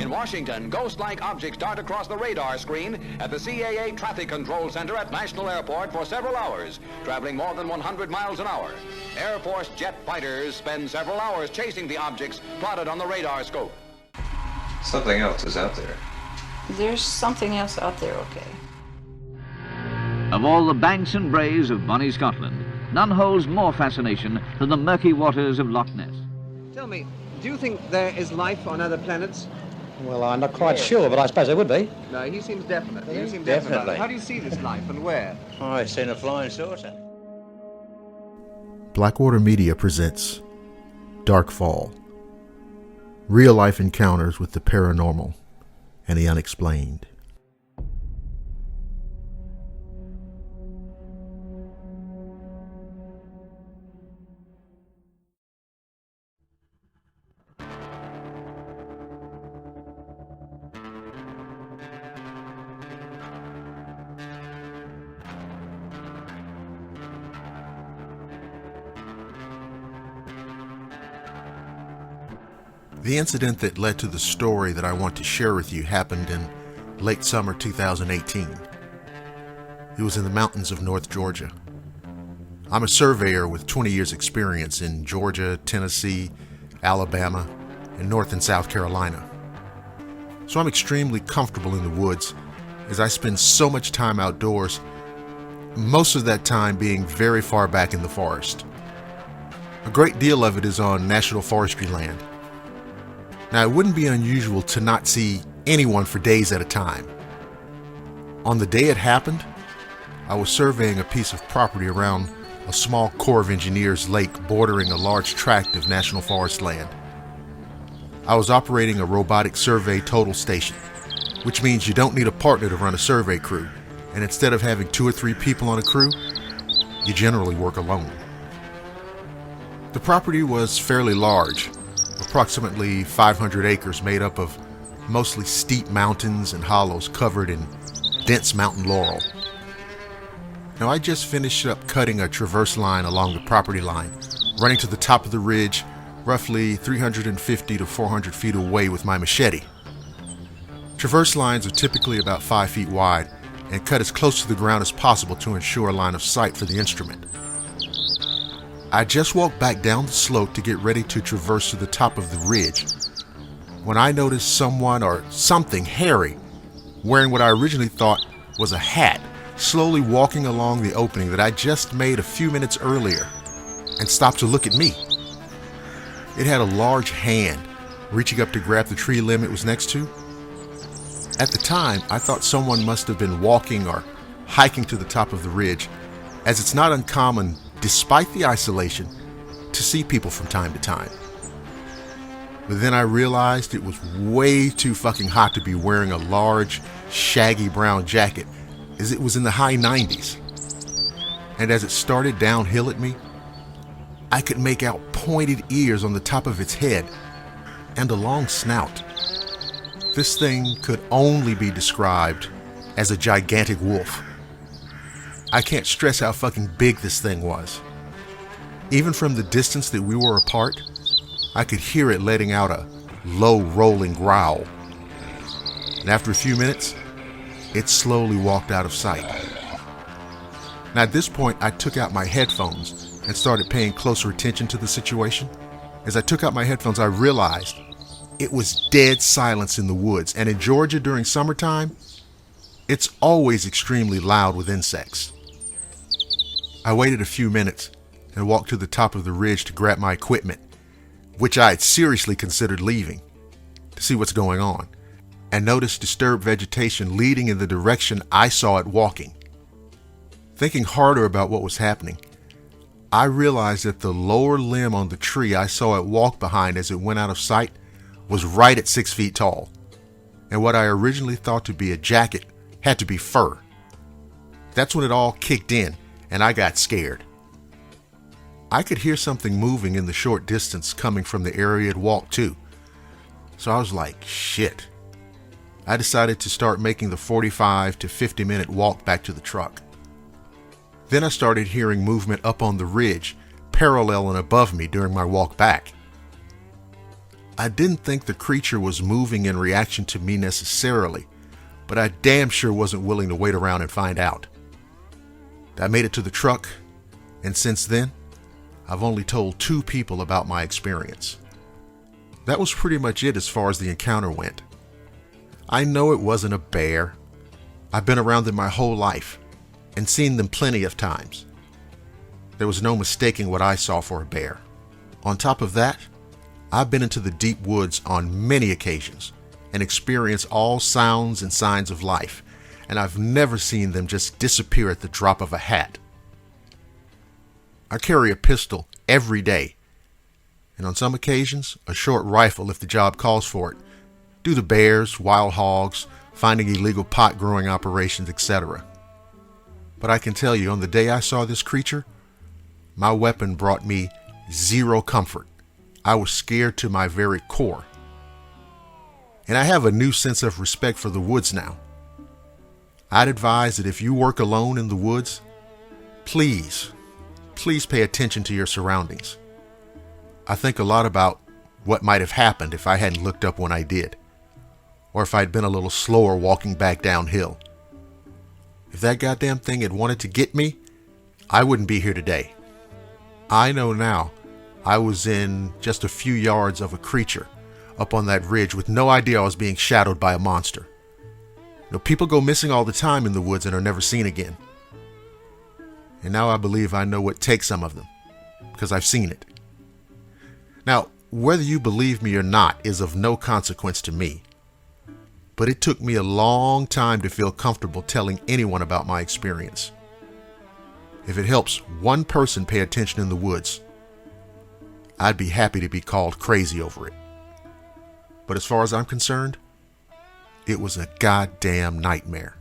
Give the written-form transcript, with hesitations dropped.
In Washington, ghost-like objects dart across the radar screen at the CAA Traffic Control Center at National Airport for several hours, traveling more than 100 miles an hour. Air Force jet fighters spend several hours chasing the objects plotted on the radar scope. Something else is out there. There's something else out there, okay. Of all the banks and braes of bonny Scotland, none holds more fascination than the murky waters of Loch Ness. Tell me, do you think there is life on other planets? Well, I'm not quite sure, but I suppose there would be. No, he seems definite. You seem Definitely. definite about it. How do you see this life and where? Oh, I've seen a flying saucer. Blackwater Media presents Darkfall. Real-life encounters with the paranormal and the unexplained. The incident that led to the story that I want to share with you happened in late summer 2018. It was in the mountains of North Georgia. I'm a surveyor with 20 years experience in Georgia, Tennessee, Alabama, and North and South Carolina. So I'm extremely comfortable in the woods as I spend so much time outdoors, most of that time being very far back in the forest. A great deal of it is on national forestry land. Now, it wouldn't be unusual to not see anyone for days at a time. On the day it happened, I was surveying a piece of property around a small Corps of Engineers lake bordering a large tract of national forest land. I was operating a robotic survey total station, which means you don't need a partner to run a survey crew, and instead of having 2 or 3 people on a crew, you generally work alone. The property was fairly large, approximately 500 acres made up of mostly steep mountains and hollows covered in dense mountain laurel. Now, I just finished up cutting a traverse line along the property line, running to the top of the ridge, roughly 350 to 400 feet away with my machete. Traverse lines are typically about 5 feet wide and cut as close to the ground as possible to ensure a line of sight for the instrument. I just walked back down the slope to get ready to traverse to the top of the ridge when I noticed someone or something hairy wearing what I originally thought was a hat slowly walking along the opening that I just made a few minutes earlier and stopped to look at me. It had a large hand reaching up to grab the tree limb it was next to. At the time, I thought someone must have been walking or hiking to the top of the ridge, as it's not uncommon, despite the isolation, to see people from time to time. But then I realized it was way too fucking hot to be wearing a large, shaggy brown jacket, as it was in the high 90s. And as it started downhill at me, I could make out pointed ears on the top of its head and a long snout. This thing could only be described as a gigantic wolf. I can't stress how fucking big this thing was. Even from the distance that we were apart, I could hear it letting out a low rolling growl. And after a few minutes, it slowly walked out of sight. Now at this point, I took out my headphones and started paying closer attention to the situation. As I took out my headphones, I realized it was dead silence in the woods, and in Georgia during summertime, it's always extremely loud with insects. I waited a few minutes and walked to the top of the ridge to grab my equipment, which I had seriously considered leaving, to see what's going on, and noticed disturbed vegetation leading in the direction I saw it walking. Thinking harder about what was happening, I realized that the lower limb on the tree I saw it walk behind as it went out of sight was right at 6 feet tall, and what I originally thought to be a jacket had to be fur. That's when it all kicked in, and I got scared. I could hear something moving in the short distance coming from the area it walked to, so I was like, shit. I decided to start making the 45 to 50 minute walk back to the truck. Then I started hearing movement up on the ridge, parallel and above me during my walk back. I didn't think the creature was moving in reaction to me necessarily, but I damn sure wasn't willing to wait around and find out. I made it to the truck, and since then, I've only told 2 people about my experience. That was pretty much it as far as the encounter went. I know it wasn't a bear. I've been around them my whole life and seen them plenty of times. There was no mistaking what I saw for a bear. On top of that, I've been into the deep woods on many occasions and experienced all sounds and signs of life, and I've never seen them just disappear at the drop of a hat. I carry a pistol every day, and on some occasions, a short rifle if the job calls for it, due to bears, wild hogs, finding illegal pot growing operations, etc. But I can tell you, on the day I saw this creature, my weapon brought me zero comfort. I was scared to my very core. And I have a new sense of respect for the woods now. I'd advise that if you work alone in the woods, please pay attention to your surroundings. I think a lot about what might have happened if I hadn't looked up when I did, or if I'd been a little slower walking back downhill. If that goddamn thing had wanted to get me, I wouldn't be here today. I know now I was in just a few yards of a creature up on that ridge with no idea I was being shadowed by a monster. You know, people go missing all the time in the woods and are never seen again. And now I believe I know what takes some of them, because I've seen it. Now, whether you believe me or not is of no consequence to me. But it took me a long time to feel comfortable telling anyone about my experience. If it helps one person pay attention in the woods, I'd be happy to be called crazy over it. But as far as I'm concerned, it was a goddamn nightmare.